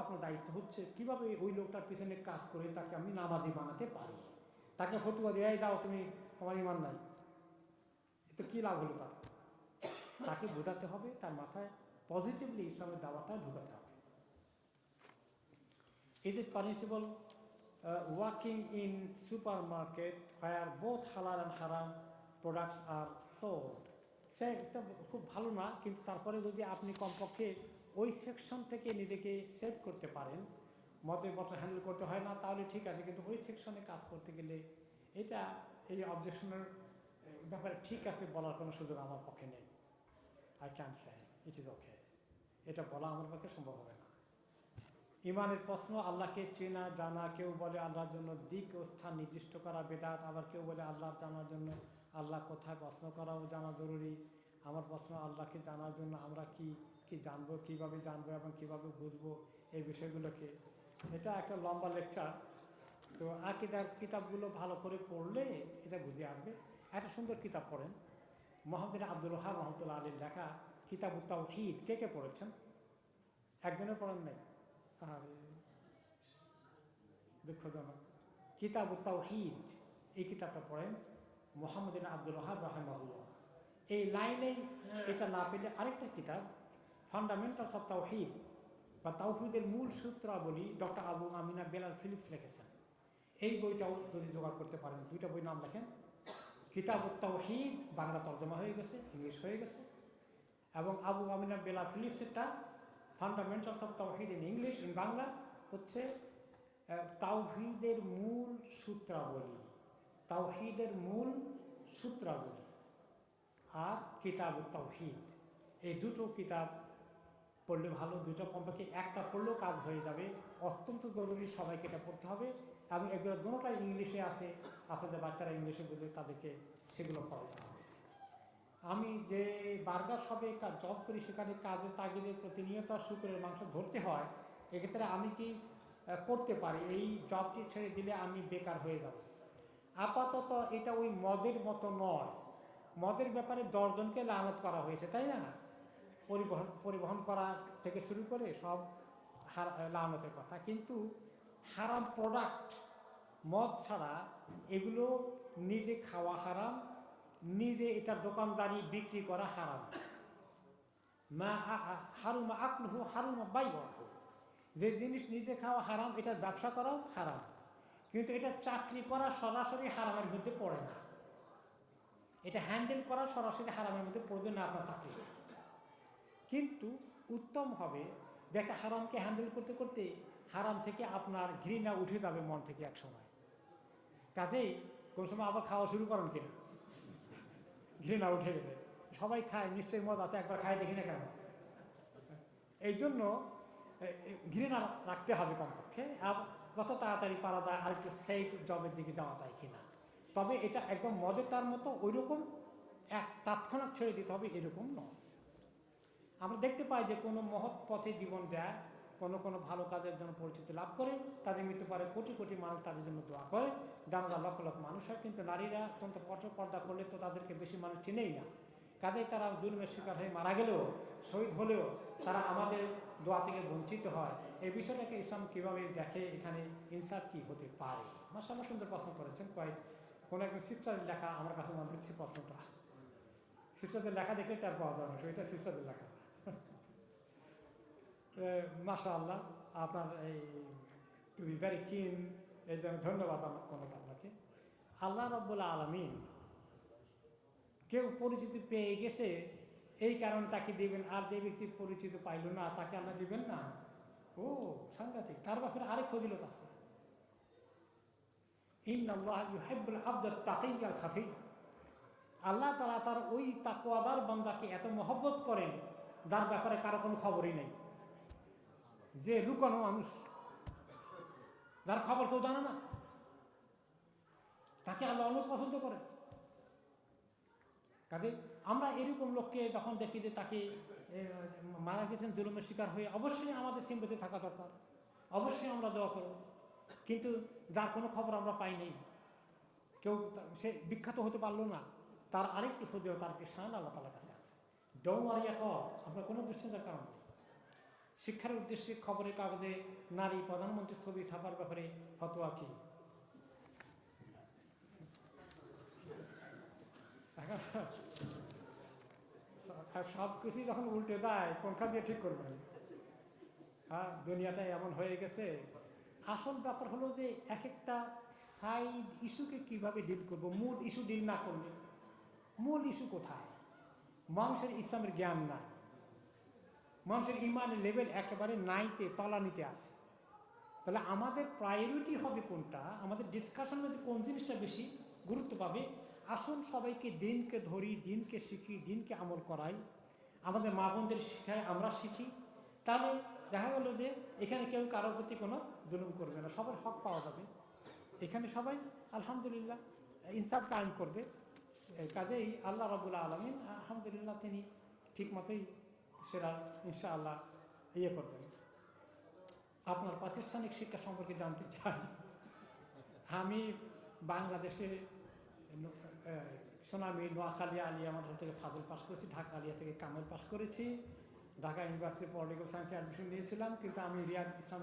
আপনার দায়িত্ব হচ্ছে কীভাবে ওই লোকটার পিছনে কাজ করে তাকে আমি নামাজি বানাতে পারি। তাকে ফতুয়া দিয়ে যাও তুমি, তোমার ঈমান নাই, তো কী লাভ হলো তার? তাকে বোঝাতে হবে, তার মাথায় পজিটিভলি ইসলামের দাওয়াটা ঢুকাতে হবে। Is it permissible working in supermarket where both halal and haram products are sold? এটা খুব ভালো না, কিন্তু তারপরে যদি আপনি কমপক্ষে ওই সেকশন থেকে নিজেকে সেভ করতে পারেন, মদের বোতল হ্যান্ডেল করতে হয় না, তাহলে ঠিক আছে। কিন্তু ওই সেকশনে কাজ করতে গেলে এটা এই অবজেকশনের ব্যাপারে ঠিক আছে বলার কোনো সুযোগ আমার পক্ষে নেই। I can say it is okay, এটা বলা আমার পক্ষে সম্ভব হবে না। ইমানের প্রশ্ন, আল্লাহকে চেনা জানা। কেউ বলে আল্লাহর জন্য দিক ও স্থান নির্দিষ্ট করা বেদাত, আবার কেউ বলে আল্লাহ জানার জন্য আল্লাহ কোথায় প্রশ্ন করাও জানা জরুরি। আমার প্রশ্ন, আল্লাহকে জানার জন্য আমরা কি কি জানবো, কীভাবে জানবো এবং কীভাবে বুঝবো এই বিষয়গুলোকে। এটা একটা লম্বা লেকচার। তো আকীদার কিতাবগুলো ভালো করে পড়লে এটা বুঝে আসবে। একটা সুন্দর কিতাব পড়েন, মোহাম্মদ আব্দুল ওয়াহাব রহমতুল্লাহ আলীর লেখা কিতাবুত তাওহীদ। কে কে পড়েছেন? একজনের পড়েন নাই? দুঃখজনক। কিতাবুত তাওহীদ এই কিতাবটা পড়েন, মোহাম্মদ আব্দুল ওয়াহাব রাহিমাহুল্লাহ। এই লাইনেই এটা না পেলে আরেকটা কিতাব ফান্ডামেন্টালস অফ তাওহীদ বা তাওহীদের মূল সূত্রাবলী, doctor Abu Ameenah Bilal Philips লিখেছেন। এই বইটাও যদি জোগাড় করতে পারেন, দুইটা বই নাম লেখেন, কিতাবুত তাওহীদ বাংলা তর্জমা হয়ে গেছে, ইংলিশ হয়ে গেছে, এবং আবু আমিনা বেলাল ফিলিপসেরটা ফান্ডামেন্টালস অফ তাওহীদ ইন ইংলিশ, ইন বাংলা হচ্ছে তাওহীদের মূল সূত্রাবলী, তাওহীদের মূল সূত্রাবলী আর কিতাবুত তাওহীদ। এই দুটো কিতাব পড়লে ভালো। দুটো কমপক্ষে একটা পড়লেও কাজ হয়ে যাবে। অত্যন্ত জরুরি, সবাইকে এটা পড়তে হবে। এবং এগুলো দুটোটাই ইংলিশে আছে, আপনাদের বাচ্চারা ইংলিশে বললে তাদেরকে সেগুলো পড়াতে হবে। আমি যে বার্গার শপে জব করি, সেখানে কাজের তাগিদে প্রতিনিয়ত শুকরের মাংস ধরতে হয়। এক্ষেত্রে আমি কি করতে পারি? এই জবটি ছেড়ে দিলে আমি বেকার হয়ে যাব। আপাতত এটা ওই মদের মতো নয়। মদের ব্যাপারে 10 জনকে লানত করা হয়েছে, তাই না? পরিবহন করা থেকে শুরু করে সব লানতের কথা। কিন্তু হারাম প্রোডাক্ট, মদ ছাড়া এগুলো নিজে খাওয়া হারাম, নিজে এটা দোকানদারি বিক্রি করা হারাম। মা হারুমা আকলুহু হারুমা বাইউহু। যে জিনিস নিজে খাওয়া হারাম, এটার ব্যবসা করাও হারাম। কিন্তু এটা চাকরি করা সরাসরি হারামের মধ্যে পড়ে না। এটা হ্যান্ডেল করা সরাসরি হারামের মধ্যে পড়বে না আপনার চাকরি। কিন্তু উত্তম হবে যে একটা হারামকে হ্যান্ডেল করতে করতে হারাম থেকে আপনার ঘৃণা উঠে যাবে মন থেকে এক সময়। কাজেই কোন সময় আবার খাওয়া শুরু করেন কিনা, ঘৃণা উঠে গেলে। সবাই খায়, নিশ্চয়ই মজা আছে, একবার খায় দেখি না কেন। এই জন্য ঘৃণা রাখতে হবে কমপক্ষে। আর যত তাড়াতাড়ি পারা যায় আরেকটু সেফ জবের দিকে যাওয়া যায় কিনা। তবে এটা একদম মদের তার মতো ওইরকম তাৎক্ষণিক ছেড়ে দিতে হবে এরকম নয়। আমরা দেখতে পাই যে কোনো মহৎ পথে জীবন দেয়, কোনো ভালো কাজের জন্য পরিচিতি লাভ করে, তাদের মৃত্যু পরে কোটি কোটি মানুষ তাদের জন্য দোয়া করে, জানাজা লক্ষ লক্ষ মানুষ হয়। কিন্তু নারীরা অত্যন্ত কঠোর পর্দা করলে তো তাদেরকে বেশি মানুষ চিনেই না। কাজেই তারা জুলমের শিকার হয়ে মারা গেলেও, শহীদ হলেও তারা আমাদের দোয়া থেকে বঞ্চিত হয়। এই বিষয়টাকে ইসলাম কীভাবে দেখে, এখানে ইনসাফ কী হতে পারে? মাশাআল্লাহ সুন্দর প্রশ্ন করেছেন। কোনো একজন সিস্টারের লেখা আমার কাছে মনে হচ্ছে প্রশ্নটা। সিস্টারদের লেখা দেখলে তার পাওয়া যাবে না, এটা সিস্টারদের লেখা। মাশাআল্লাহ, আপনার এই টু বি ভেরি কিন এই জন্য ধন্যবাদ অনেক আপনাকে। আল্লাহ রাব্বুল আলামিন কেউ পরিচিতি পেয়ে গেছে এই কারণে তাকে দিবেন, আর যে ব্যক্তি পরিচিত পাইল না তাকে আল্লাহ দিবেন না? ও সাংঘাতিক! তার ব্যাপারে আরেক ফজিলত আছে, ইন্নাল্লাহ ইউহিব্বুল আবদাত তাকিয়াল খাফি। আল্লাহ তাআলা তার ওই তাকওয়াদার বান্দাকে এত মহব্বত করেন যার ব্যাপারে কারো কোনো খবরই নেই, যে লুকানো মানুষ, যার খবর কেউ জানে না, তাকে আল্লাহ অনেক পছন্দ করেন। কাজে আমরা এরকম লোককে যখন দেখি যে তাকে মারা গেছেন জুলুমের শিকার হয়ে, অবশ্যই আমাদের সিম্পথি থাকা দরকার, অবশ্যই আমরা দোয়া করব। কিন্তু যার কোনো খবর আমরা পাই নাই, কেউ সে বিখ্যাত হতে পারলো না, তার আরেকটি ফজিলত, তার শান আল্লাহ তাআলার কাছে আছে। ডোন্ট ওয়ারি এট অল, আমরা কোনো দুশ্চিন্তার কারণ নেই। শিক্ষার উদ্দেশ্যে খবরের কাগজে নারী প্রধানমন্ত্রীর ছবি ছাপার ব্যাপারে ফতোয়া কি? সব কিছুই যখন উল্টে যায় কোনখান দিয়ে ঠিক করবেন? হ্যাঁ, দুনিয়াটা এমন হয়ে গেছে। আসল ব্যাপার হলো যে এক একটা সাইড ইস্যুকে কিভাবে ডিল করব। মূল ইস্যু ডিল না করলে, মূল ইস্যু কোথায়? মানুষের ইসলামের জ্ঞান নাই, মানুষের ইমানের লেভেল একেবারে নাইতে তলানিতে আছে। তাহলে আমাদের প্রায়োরিটি হবে কোনটা, আমাদের ডিসকাশনের মধ্যে কোন জিনিসটা বেশি গুরুত্ব পাবে? আসুন সবাইকে দিনকে ধরি, দিনকে শিখি, দিনকে আমল করাই, আমাদের মা বোনদের শিখাই, আমরা শিখি। তাহলে দেখা গেল যে এখানে কেউ কারোর প্রতি কোনো জুলুম করবে না, সবার হক পাওয়া যাবে। এখানে সবাই আলহামদুলিল্লাহ ইনসাফ কায়েম করবে। কাজেই আল্লাহ রাব্বুল আলামিন আলহামদুলিল্লাহ তিনি ঠিক মতোই সেটা ইনশাআল্লাহ ইয়ে করবেন। আপনার প্রাতিষ্ঠানিক শিক্ষা সম্পর্কে জানতে চাই। আমি বাংলাদেশে সোনামী, নোয়াখালী, আলিয়া মাদ্রাসা থেকে ফাজল পাস করেছি, ঢাকা আলিয়া থেকে কামেল পাস করেছি, ঢাকা ইউনিভার্সিটি পলিটিক্যাল সায়েন্সে অ্যাডমিশন নিয়েছিলাম। কিন্তু আমি রিয়াদ ইসলাম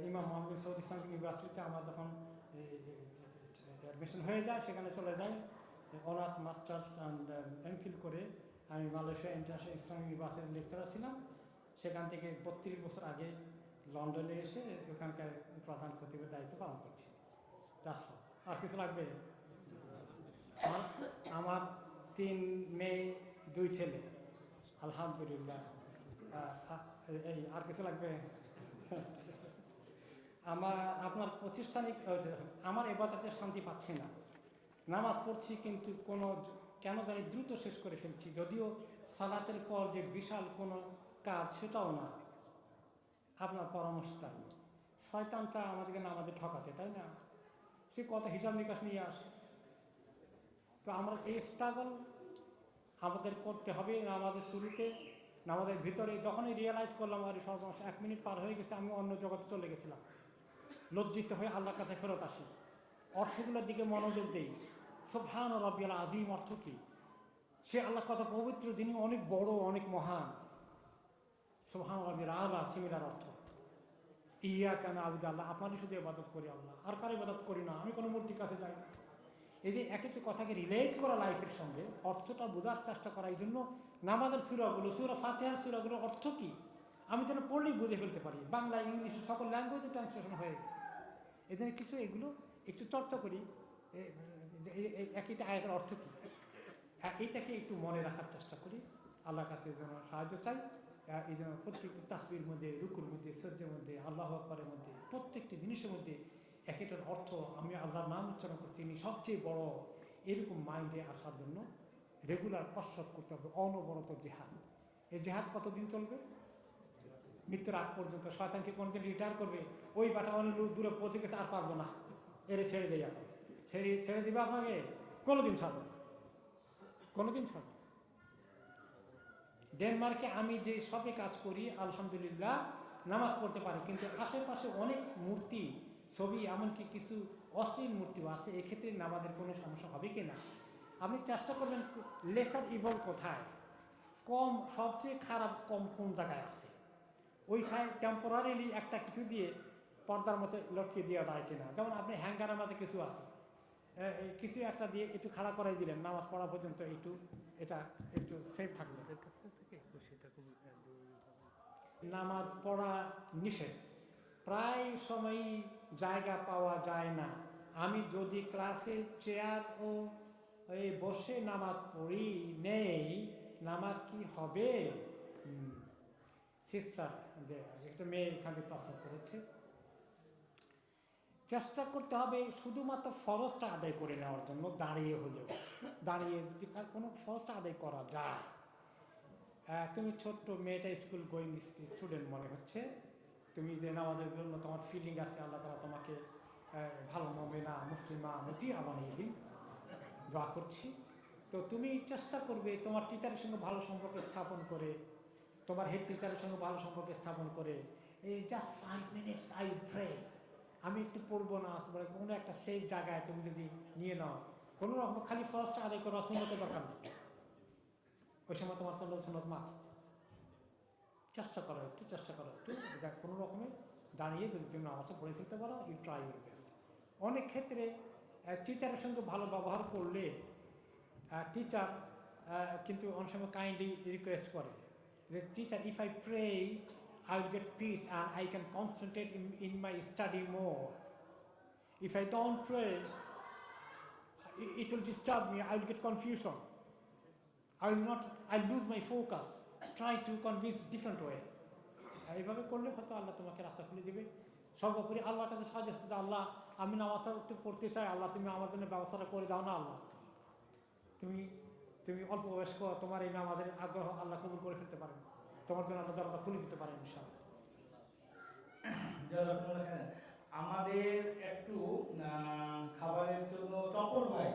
ইমাম মোহাম্মদ সৌদ ইসলামিক ইউনিভার্সিটিতে আমার যখন অ্যাডমিশন হয়ে যায় সেখানে চলে যাই, অনার্স মাস্টার্স অ্যান্ড এমফিল করে আমি মালয়েশিয়া ইন্টারন্যাশনাল ইসলামিক ইউনিভার্সিটির লেকচারার ছিলাম। সেখান থেকে 32 বছর আগে লন্ডনে এসে ওখানকার প্রধান খতিবের দায়িত্ব পালন করছি। আর কিছু লাগবে? আমার 3 মেয়ে 2 ছেলে, আলহামদুলিল্লাহ। এই আর কিছু লাগবে? আপনার প্রতিষ্ঠানিক আমার ইবাদতে শান্তি পাচ্ছি না, নামাজ পড়ছি কিন্তু কেন জানি দ্রুত শেষ করে ফেলছি, যদিও সালাতের পর যে বিশাল কোনো কাজ সেটাও না। আপনার পরামর্শ চাই। শয়তানটা আমাদেরকে নামাজে ঠকাতে, তাই না? সে কত হিসাব নিকাশ নিয়ে আসে। তো আমরা এই স্ট্রাগল আমাদের করতে হবে নামাজের শুরুতে, নামাজের ভিতরে। যখনই রিয়েলাইজ করলাম আর সর্বনাশ 1 মিনিট পার হয়ে গেছে, আমি অন্য জগতে চলে গেছিলাম, লজ্জিত হয়ে আল্লাহর কাছে ফেরত আসি, অর্থগুলোর দিকে মনোযোগ দেই। সুবহান রাব্বিয়াল আযীম অর্থ কি? সে আল্লাহ কত পবিত্র, যিনি অনেক বড়, অনেক মহান। সুবহান রাব্বিয়াল আলা সিমিলার অর্থ। ইয়াকা না'বুদু, আল্লাহ আপনারই শুধু ইবাদত করি, আল্লাহ আর কারো ইবাদত করি না, আমি কোনো মূর্তির কাছে যাই না। এই যে এক একটা কথাকে রিলেট করা লাইফের সঙ্গে, অর্থটা বোঝার চেষ্টা করা, এই জন্য নামাজের সূরাগুলো, সূরা ফাতিহার সূরাগুলোর অর্থ কি আমি যেন পড়লেই বুঝে ফেলতে পারি। বাংলা, ইংলিশে সকল ল্যাঙ্গুয়েজে ট্রান্সলেশন হয়ে গেছে। এই জন্য কিছু এগুলো একটু চর্চা করি, এক একটা আয়াতের অর্থ কী, এইটাকে একটু মনে রাখার চেষ্টা করি। আল্লাহর কাছে যেন সাহায্য চাই। এই জন্য প্রত্যেকটি তাসবির মধ্যে, রুকুর মধ্যে, সজ্জার মধ্যে, আল্লাহু আকবারের মধ্যে, প্রত্যেকটি জিনিসের মধ্যে এক একটার অর্থ আমি আল্লাহর নাম উচ্চারণ করছি, তিনি সবচেয়ে বড়, এরকম মাইন্ডে আসার জন্য রেগুলার কসরত করতে হবে, অনবরত জেহাদ। এই জেহাদ কতদিন চলবে? মৃত্যুর আগ পর্যন্ত। শয়তানকে কোনদিন রিটায়ার করবে, ওই বাটা অনেক দূরে পৌঁছে গেছে, আর পারবো না, এরে ছেড়ে দেয়, এখন ছেড়ে দিবে আপনাকে? কোনোদিন ছাড়বো না, কোনোদিন ছাড়বো। ডেনমার্কে আমি যে সবে কাজ করি আলহামদুলিল্লাহ নামাজ পড়তে পারি, কিন্তু আশেপাশে অনেক মূর্তি, ছবি, এমনকি কিছু অশ্লীল মূর্তিও আছে। এক্ষেত্রে নামাজের কোনো সমস্যা হবে কি না? আপনি চেষ্টা করবেন লেসার ইভল কোথায়, কম সবচেয়ে খারাপ কোন জায়গায় আছে, ওই সাইড টেম্পোরারিলি একটা কিছু দিয়ে পর্দার মধ্যে লটকিয়ে দেওয়া যায় কিনা। যেমন আপনি হ্যাঙ্গারের মধ্যে কিছু আছে, কিছু একটা দিয়ে একটু খাড়া করাই দিলেন, নামাজ পড়া পর্যন্ত এটা একটু সেফ থাকবে। নামাজ পড়া নিষেধ, প্রায় সময়ই জায়গা পাওয়া যায় না। আমি যদি ক্লাসে চেয়ার ও এই বসে নামাজ পড়ি নেই, নামাজ কি হবে? সিস্টার, একটা মেয়ে এখানে প্রশ্ন করেছে। চেষ্টা করতে হবে শুধুমাত্র ফরজটা আদায় করে নেওয়ার জন্য, দাঁড়িয়ে হলেও। দাঁড়িয়ে যদি কোনো ফরজটা আদায় করা যায়। তুমি ছোট্ট মেয়েটা স্কুল গোয়িং স্টুডেন্ট মনে হচ্ছে, তুমি যে নামাজের জন্য তোমার ফিলিং আছে, আল্লাহ তাআলা তোমাকে ভালো মুমিনা মুসলিমা মতিয়া বানিয়ে দিন, দোয়া করছি। তো তুমি চেষ্টা করবে তোমার টিচারের সঙ্গে ভালো সম্পর্ক স্থাপন করে, তোমার হেড টিচারের সঙ্গে ভালো সম্পর্ক স্থাপন করে, এই জাস্ট 5 মিনিটস আই প্রে, আমি একটু পড়বো না, মানে কোনো একটা সেফ জায়গায় তুমি যদি নিয়ে নাও, কোনো রকম খালি ফরজটা আদায় করা, সুন্নতের দরকার নেই, ওই সময় তোমার সুন্নত মাফ। চেষ্টা করো, একটু চেষ্টা করো, একটু যা কোনো রকমে দাঁড়িয়ে যদি তুমি নামাজটা পড়ে ফেলতে পারো, ইউ ট্রাই ইউর বেস্ট। অনেক ক্ষেত্রে টিচারের সঙ্গে ভালো ব্যবহার করলে টিচার কিন্তু অনেক সময় কাইন্ডলি রিকোয়েস্ট করে যে, teacher, if I pray I will get peace and I can concentrate in my study more. If I don't pray, it will disturb me, I will get confusion. I'll lose my focus. Try to convince different way. এইভাবে করলে হয়তো আল্লাহ তোমাকে রাস্তা খুলে দেবে। সর্বোপরি আল্লাহর কাছে সাজেস্ট যে, আল্লাহ আমি নামাজটা একটু পড়তে চাই, আল্লাহ তুমি আমার জন্য ব্যবস্থাটা করে দাও না। আল্লাহ তুমি অল্প বয়স্ক, তোমার এই নামাজের আগ্রহ আল্লাহ কবুল করে ফেলতে পারেন, তোমার জন্য আল্লাহ দরজা খুলে দিতে পারেন ইনশাআল্লাহ। আমাদের একটু খাবারের জন্য তপন ভাই